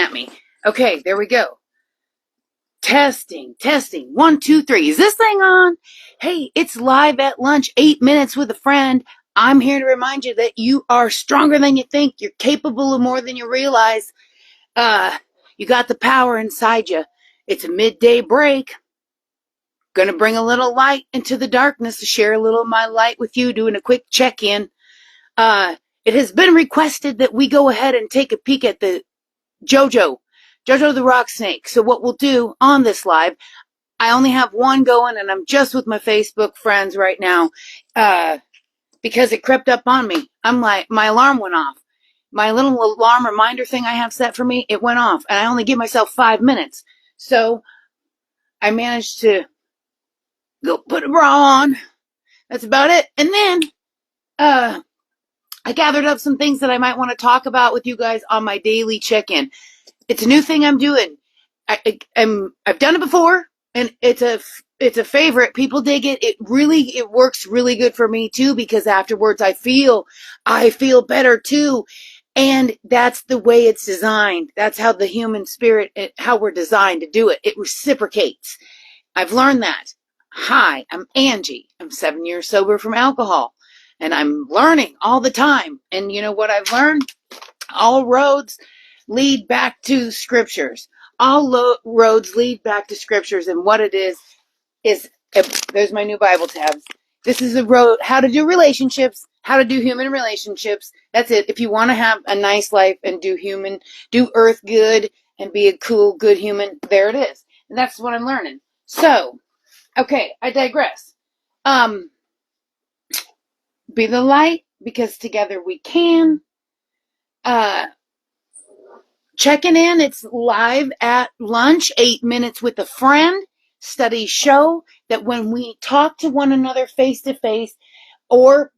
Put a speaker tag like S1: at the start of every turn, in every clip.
S1: at me. Okay, there we go. Testing. 1, 2, 3. Is this thing on? Hey, it's live at lunch, 8 minutes with a friend. I'm here to remind you that you are stronger than you think. You're capable of more than you realize. You got the power inside you. It's a midday break. Gonna bring a little light into the darkness to share a little of my light with you, doing a quick check-in. It has been requested that we go ahead and take a peek at the Jojo the Rock Snake. So what we'll do on this live, I only have one going and I'm just with my Facebook friends right now, because it crept up on me. I'm like, my alarm went off. My little alarm reminder thing I have set for me, it went off and I only give myself 5 minutes. So I managed to go put a bra on. That's about it. And then, I gathered up some things that I might want to talk about with you guys on my daily check-in. It's a new thing I'm doing. I've done it before, and it's a favorite. People dig it. It works really good for me too, because afterwards I feel better too. And that's the way it's designed. That's how the human spirit, how we're designed to do it. It reciprocates. I've learned that. Hi, I'm Angie. I'm 7 years sober from alcohol, and I'm learning all the time. And you know what I've learned? All roads lead back to scriptures. All roads lead back to scriptures. And what it is, there's my new Bible tabs. This is a road, how to do relationships, how to do human relationships. That's it. If you want to have a nice life and do earth good and be a cool, good human, there it is. And that's what I'm learning. So, okay, I digress. Be the light, because together we can. Checking in, it's live at lunch, 8 minutes with a friend. Studies show that when we talk to one another face to face, or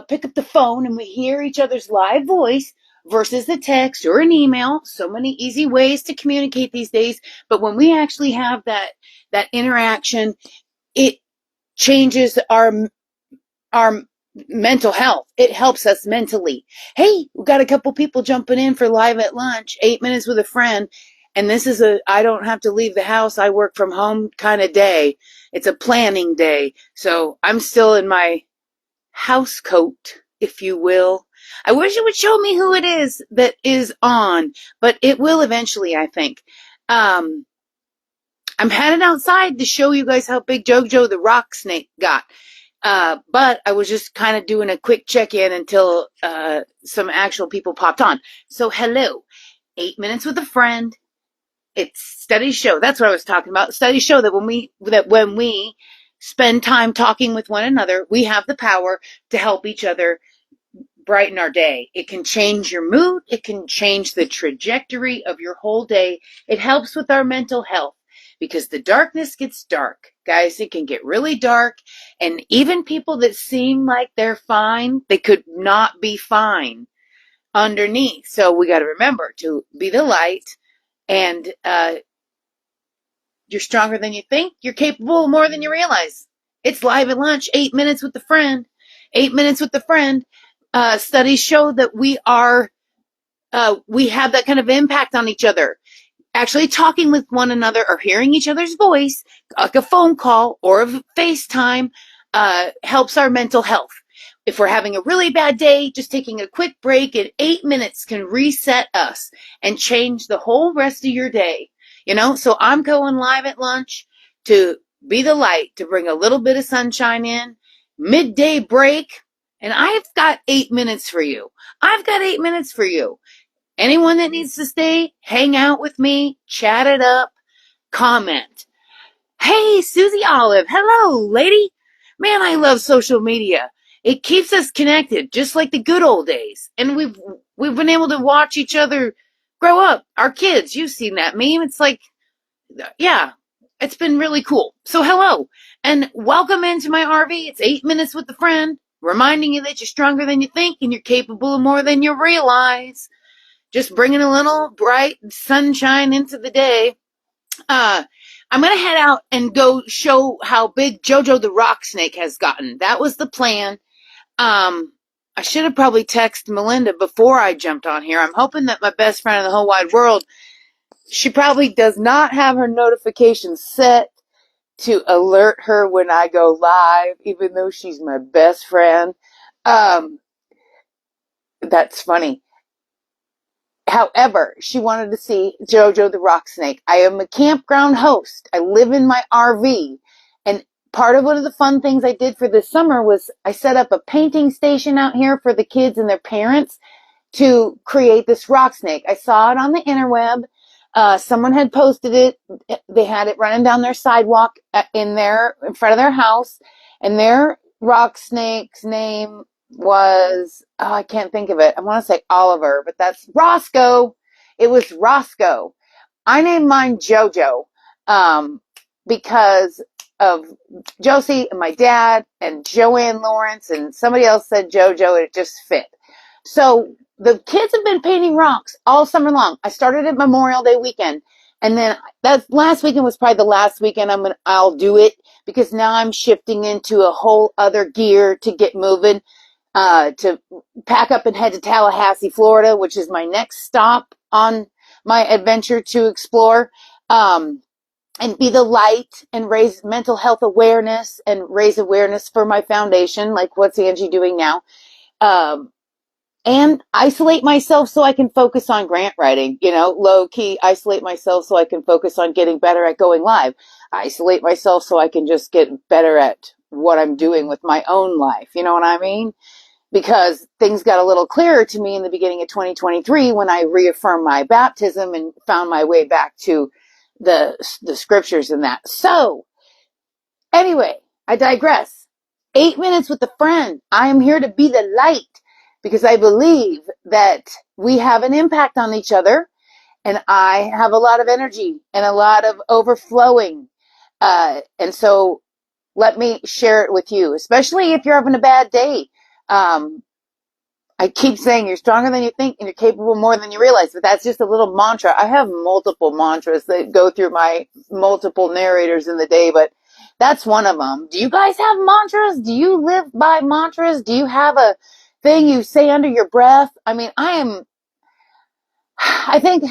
S1: pick up the phone and we hear each other's live voice versus a text or an email, so many easy ways to communicate these days, but when we actually have that interaction, it changes our mental health. It helps us mentally. Hey, we've got a couple people jumping in for live at lunch, 8 minutes with a friend. And this is I don't have to leave the house. I work from home kind of day. It's a planning day. So I'm still in my house coat, if you will. I wish it would show me who it is that is on, but it will eventually, I think. I'm headed outside to show you guys how big Jojo the Rock Snake got. But I was just kind of doing a quick check-in until some actual people popped on. So hello, 8 minutes with a friend. It's studies show. That's what I was talking about. Studies show that when we spend time talking with one another, we have the power to help each other brighten our day. It can change your mood. It can change the trajectory of your whole day. It helps with our mental health. Because the darkness gets dark. Guys, it can get really dark. And even people that seem like they're fine, they could not be fine underneath. So we got to remember to be the light. And you're stronger than you think. You're capable of more than you realize. It's live at lunch, 8 minutes with a friend. 8 minutes with a friend. Studies show that we have that kind of impact on each other. Actually talking with one another or hearing each other's voice, like a phone call or a FaceTime, helps our mental health. If we're having a really bad day, just taking a quick break in 8 minutes can reset us and change the whole rest of your day. You know, so I'm going live at lunch to be the light, to bring a little bit of sunshine in, midday break, and I've got 8 minutes for you. I've got 8 minutes for you. Anyone that needs to stay, hang out with me, chat it up, comment. Hey, Susie Olive. Hello, lady. Man, I love social media. It keeps us connected, just like the good old days. And we've been able to watch each other grow up. Our kids, you've seen that meme. It's like, yeah, it's been really cool. So hello, and welcome into my RV. It's 8 minutes with a friend, reminding you that you're stronger than you think and you're capable of more than you realize. Just bringing a little bright sunshine into the day. I'm going to head out and go show how big Jojo the Rock Snake has gotten. That was the plan. I should have probably texted Melinda before I jumped on here. I'm hoping that my best friend in the whole wide world She probably does not have her notifications set to alert her when I go live, even though she's my best friend. That's funny. However, she wanted to see JoJo the Rock Snake. I am a campground host. I live in my RV. And part of one of the fun things I did for this summer was I set up a painting station out here for the kids and their parents to create this rock snake. I saw it on the interweb. Someone had posted it. They had it running down their sidewalk in front of their house, and their rock snake's name was, oh, I can't think of it. I want to say Oliver, but that's Roscoe. It was Roscoe. I named mine JoJo, because of Josie and my dad and Joanne Lawrence, and somebody else said JoJo, and it just fit. So the kids have been painting rocks all summer long. I started at Memorial Day weekend, and then that last weekend was probably the last weekend I'll do it, because now I'm shifting into a whole other gear to get moving, to pack up and head to Tallahassee, Florida, which is my next stop on my adventure to explore, and be the light and raise mental health awareness and raise awareness for my foundation, like what's Angie doing now. And isolate myself so I can focus on grant writing, low key, isolate myself so I can focus on getting better at going live. Isolate myself so I can just get better at what I'm doing with my own life. You know what I mean? Because things got a little clearer to me in the beginning of 2023 when I reaffirmed my baptism and found my way back to the scriptures and that. So anyway, I digress. 8 minutes with a friend. I am here to be the light, because I believe that we have an impact on each other, and I have a lot of energy and a lot of overflowing. And so let me share it with you, especially if you're having a bad day. I keep saying you're stronger than you think and you're capable more than you realize, but that's just a little mantra. I have multiple mantras that go through my multiple narrators in the day, but that's one of them. Do you guys have mantras? Do you live by mantras? Do you have a thing you say under your breath? I mean, I think,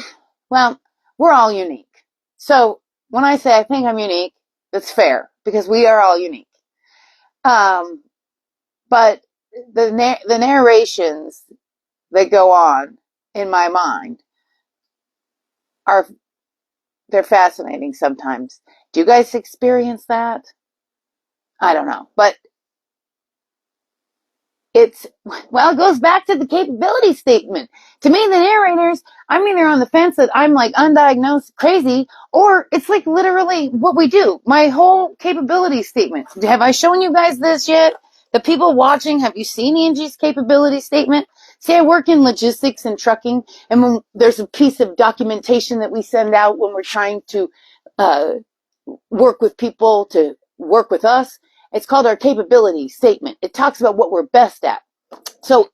S1: well, we're all unique. So when I say I think I'm unique, that's fair, because we are all unique. But the narrations that go on in my mind they're fascinating sometimes. Do you guys experience that? I don't know, but it goes back to the capability statement. To me, the narrators, I'm either on the fence that I'm like undiagnosed crazy, or it's like literally what we do. My whole capability statement. Have I shown you guys this yet? The people watching, have you seen Angie's capability statement? See, I work in logistics and trucking, and when there's a piece of documentation that we send out when we're trying to work with people to work with us, it's called our capability statement. It talks about what we're best at. So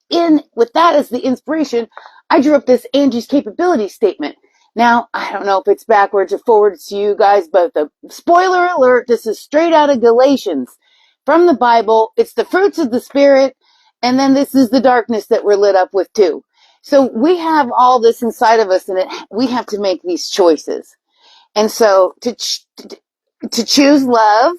S1: with that as the inspiration, I drew up this Angie's capability statement. Now, I don't know if it's backwards or forwards to you guys, but the spoiler alert, this is straight out of Galatians from the Bible. It's the fruits of the Spirit, and then this is the darkness that we're lit up with too. So we have all this inside of us, and we have to make these choices. And so to choose love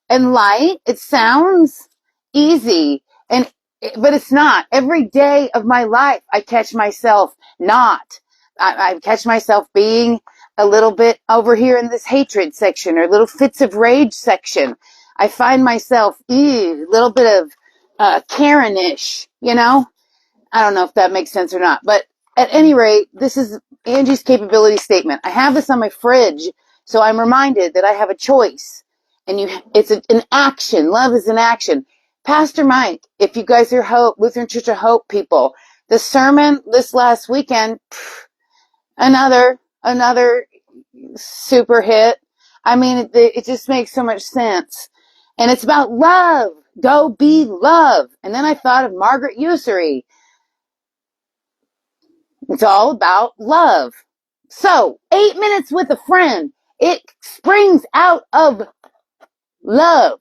S1: and light, it sounds easy, but it's not. Every day of my life, I catch myself not. I catch myself being a little bit over here in this hatred section, or little fits of rage section. I find myself, a little bit of Karen-ish, I don't know if that makes sense or not, but at any rate, this is Angie's capability statement. I have this on my fridge, so I'm reminded that I have a choice, and it's an action. Love is an action. Pastor Mike, if you guys are Lutheran Church of Hope people, the sermon this last weekend, another super hit. I mean, it just makes so much sense. And it's about love. Go be love. And then I thought of Margaret Usery. It's all about love. So, 8 minutes with a friend. It springs out of love.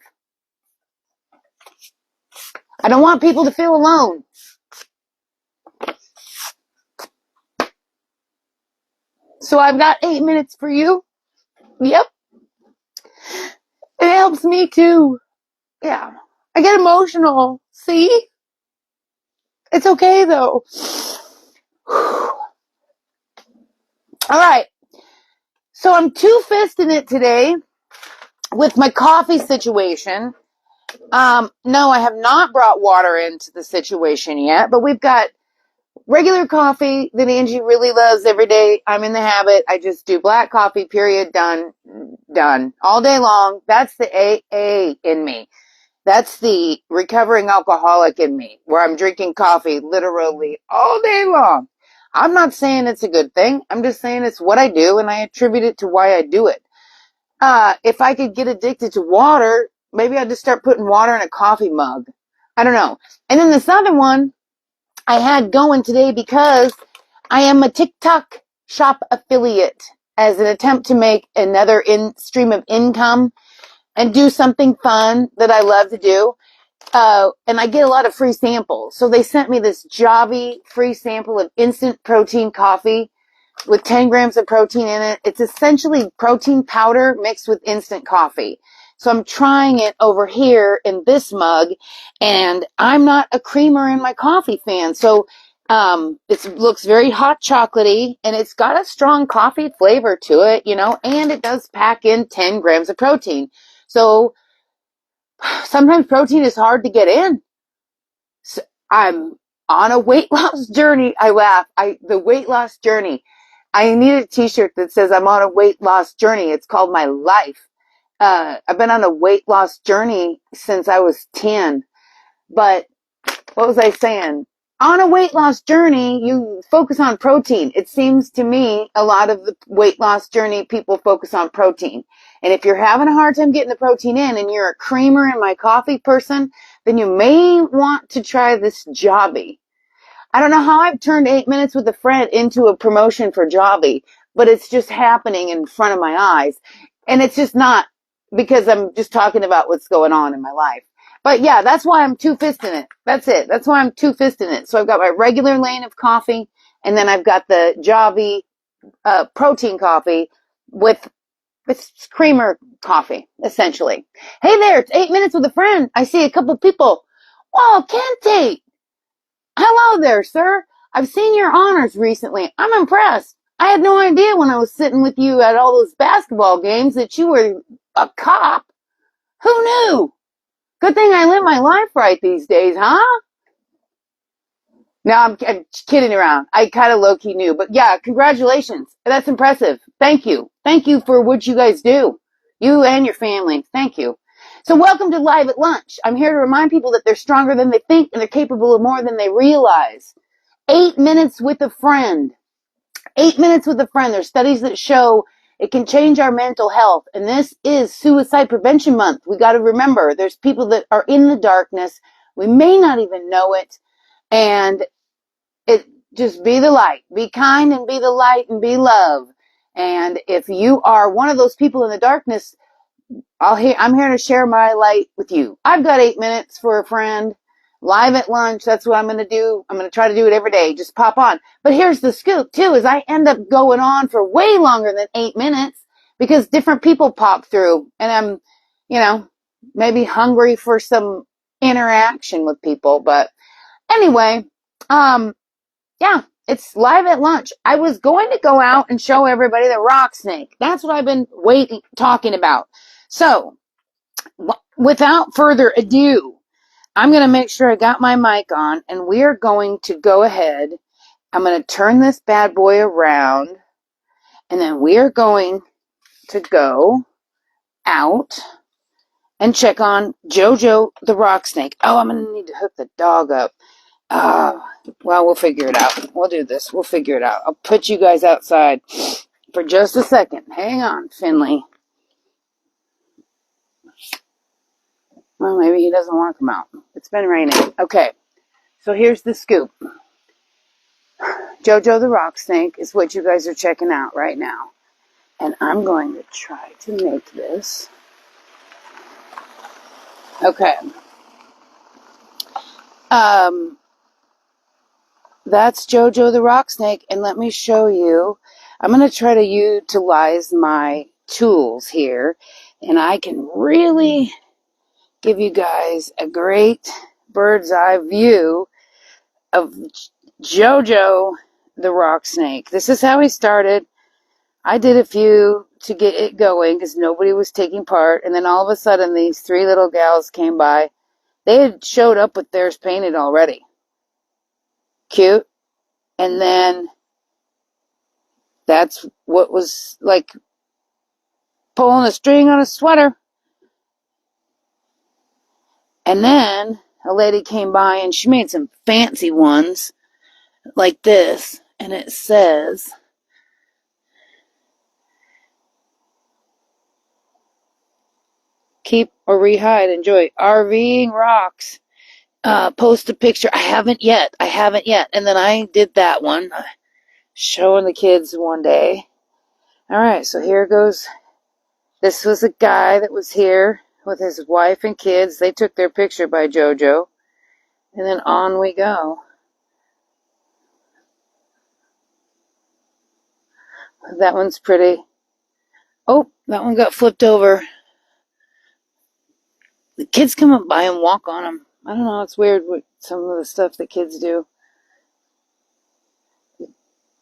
S1: I don't want people to feel alone. So I've got 8 minutes for you. Yep. It helps me too. Yeah. I get emotional. See? It's okay though. All right. So I'm two-fisting it today with my coffee situation. No, I have not brought water into the situation yet, but we've got regular coffee that Angie really loves every day. I'm in the habit. I just do black coffee, period, done, done. All day long. That's the AA in me. That's the recovering alcoholic in me, where I'm drinking coffee literally all day long. I'm not saying it's a good thing. I'm just saying it's what I do, and I attribute it to why I do it. If I could get addicted to water, maybe I'd just start putting water in a coffee mug. I don't know. And then this other one I had going today because I am a TikTok shop affiliate as an attempt to make another stream of income and do something fun that I love to do. And I get a lot of free samples. So they sent me this Javi free sample of instant protein coffee with 10 grams of protein in it. It's essentially protein powder mixed with instant coffee. So I'm trying it over here in this mug, and I'm not a creamer in my coffee fan. So it looks very hot chocolatey, and it's got a strong coffee flavor to it, and it does pack in 10 grams of protein. So sometimes protein is hard to get in. So I'm on a weight loss journey. I laugh. The weight loss journey. I need a t-shirt that says I'm on a weight loss journey. It's called my life. I've been on a weight loss journey since I was 10. But what was I saying? On a weight loss journey, you focus on protein. It seems to me a lot of the weight loss journey, people focus on protein. And if you're having a hard time getting the protein in and you're a creamer in my coffee person, then you may want to try this Jobby. I don't know how I've turned 8 minutes with a friend into a promotion for Jobby, but it's just happening in front of my eyes. And it's just not because I'm just talking about what's going on in my life. But yeah, that's why I'm two-fisting it. That's it. That's why I'm two-fisting it. So I've got my regular lane of coffee, and then I've got the Jobby protein coffee with creamer coffee, essentially. Hey there, it's 8 minutes with a friend. I see a couple people. Whoa, Kente! Hello there, sir. I've seen your honors recently. I'm impressed. I had no idea when I was sitting with you at all those basketball games that you were a cop. Who knew? Good thing I live my life right these days, huh? No, I'm kidding around. I kind of low-key knew. But yeah, congratulations. That's impressive. Thank you. Thank you for what you guys do. You and your family. Thank you. So welcome to Live at Lunch. I'm here to remind people that they're stronger than they think and they're capable of more than they realize. 8 minutes with a friend. 8 minutes with a friend. There's studies that show it can change our mental health. And this is Suicide Prevention Month. We got to remember there's people that are in the darkness. We may not even know it. And just be the light. Be kind and be the light and be love. And if you are one of those people in the darkness, I'm here to share my light with you. I've got 8 minutes for a friend. Live at lunch. That's what I'm going to do. I'm going to try to do it every day. Just pop on. But here's the scoop too, is I end up going on for way longer than 8 minutes because different people pop through and I'm, maybe hungry for some interaction with people. But anyway, yeah, it's live at lunch. I was going to go out and show everybody the rock snake. That's what I've been talking about. So without further ado, I'm going to make sure I got my mic on, and we are going to go ahead. I'm going to turn this bad boy around, and then we are going to go out and check on Jojo the rock snake. Oh, I'm going to need to hook the dog up. Well, we'll figure it out. We'll do this. We'll figure it out. I'll put you guys outside for just a second. Hang on, Finley. Well, maybe he doesn't want to come out. It's been raining. Okay, so here's the scoop. Jojo the rock snake is what you guys are checking out right now. And I'm going to try to make this. Okay. That's Jojo the rock snake. And let me show you. I'm going to try to utilize my tools here, and I can really give you guys a great bird's eye view of JoJo the rock snake. This is how he started. I did a few to get it going because nobody was taking part, and then all of a sudden these three little gals came by. They had showed up with theirs painted already. Cute. And then that's what was like pulling a string on a sweater. And then a lady came by and she made some fancy ones like this. And it says, keep or rehide, enjoy. RVing rocks. Post a picture. I haven't yet. And then I did that one, showing the kids one day. All right, so here goes. This was a guy that was here with his wife and kids. They took their picture by JoJo. And then on we go. That one's pretty. Oh, that one got flipped over. The kids come up by and walk on them. I don't know, it's weird with some of the stuff that kids do.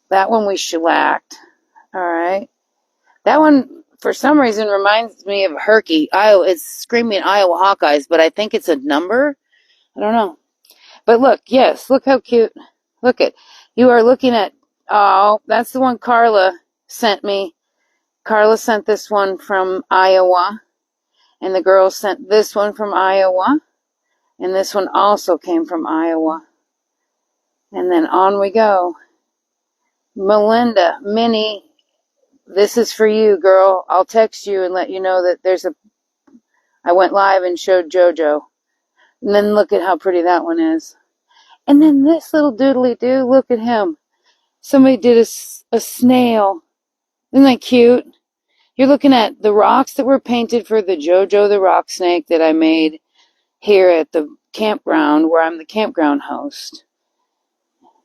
S1: That one we shellacked. Alright. That one, for some reason, reminds me of Herky. It's screaming Iowa Hawkeyes, but I think it's a number. I don't know. But look, yes, look how cute. Look at, you are looking at, oh, that's the one Carla sent me. Carla sent this one from Iowa. And the girls sent this one from Iowa. And this one also came from Iowa. And then on we go. Melinda, Minnie, this is for you, girl. I'll text you and let you know that I went live and showed JoJo. And then look at how pretty that one is. And then this little doodly-doo, look at him. Somebody did a snail. Isn't that cute? You're looking at the rocks that were painted for the JoJo the rock snake that I made here at the campground where I'm the campground host.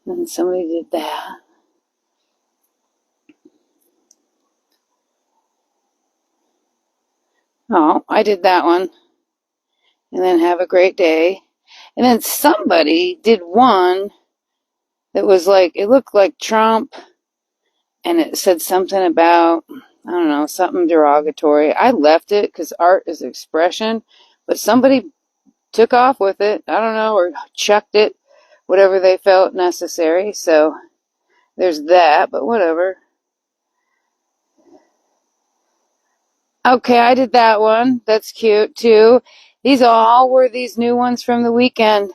S1: And somebody did that. Oh, I did that one. And then have a great day. And then somebody did one that was like, it looked like Trump. And it said something about, I don't know, something derogatory. I left it because art is expression. But somebody took off with it. I don't know, or chucked it. Whatever they felt necessary. So there's that, but whatever. Okay, I did that one. That's cute too. These all were these new ones from the weekend.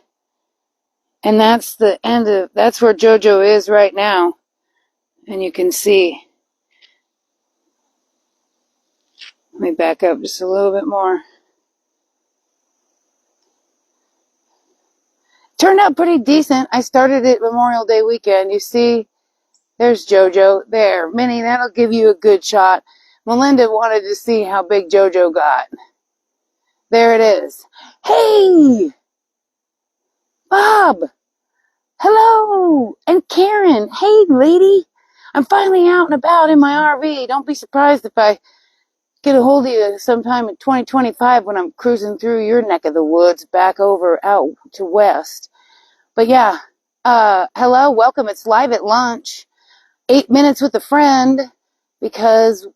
S1: And that's the end of, that's where JoJo is right now. And you can see. Let me back up just a little bit more. Turned out pretty decent. I started it Memorial Day weekend. You see, there's JoJo. There, Minnie, that'll give you a good shot. Melinda wanted to see how big JoJo got. There it is. Hey! Bob! Hello! And Karen! Hey, lady! I'm finally out and about in my RV. Don't be surprised if I get a hold of you sometime in 2025 when I'm cruising through your neck of the woods back over out to west. But yeah, hello, welcome. It's live at lunch. 8 minutes with a friend, because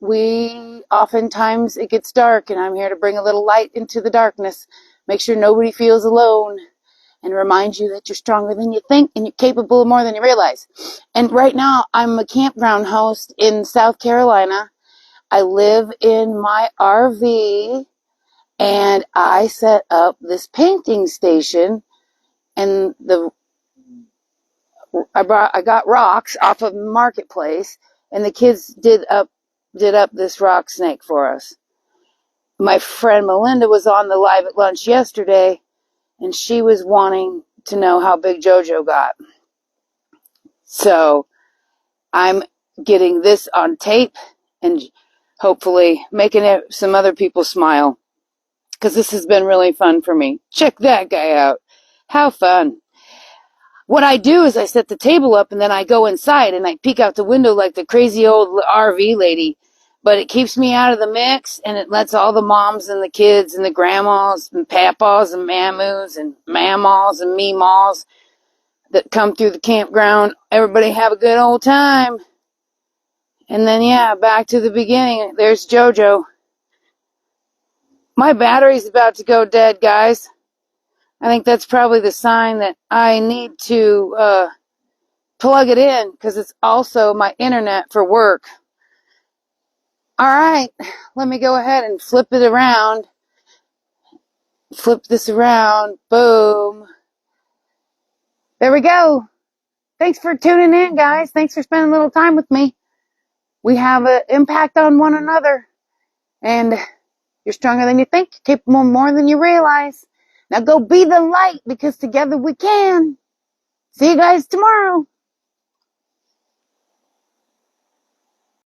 S1: oftentimes it gets dark and I'm here to bring a little light into the darkness. Make sure nobody feels alone and remind you that you're stronger than you think and you're capable of more than you realize. And right now I'm a campground host in South Carolina. I live in my RV and I set up this painting station, and I got rocks off of Marketplace, and the kids did up this rock snake for us. My friend Melinda was on the live at lunch yesterday, and she was wanting to know how big JoJo got. So I'm getting this on tape and hopefully making some other people smile, because this has been really fun for me. Check that guy out. How fun. what I do is I set the table up and then I go inside and I peek out the window like the crazy old RV lady. But it keeps me out of the mix, and it lets all the moms and the kids and the grandmas and papas and mamus and mamas and meemaws that come through the campground, everybody have a good old time. And then, yeah, back to the beginning. There's JoJo. My battery's about to go dead, guys. I think that's probably the sign that I need to plug it in, because it's also my internet for work. All right, let me go ahead and flip it around. Flip this around. Boom. There we go. Thanks for tuning in, guys. Thanks for spending a little time with me. We have an impact on one another. And you're stronger than you think. You're capable more than you realize. Now go be the light, because together we can. See you guys tomorrow.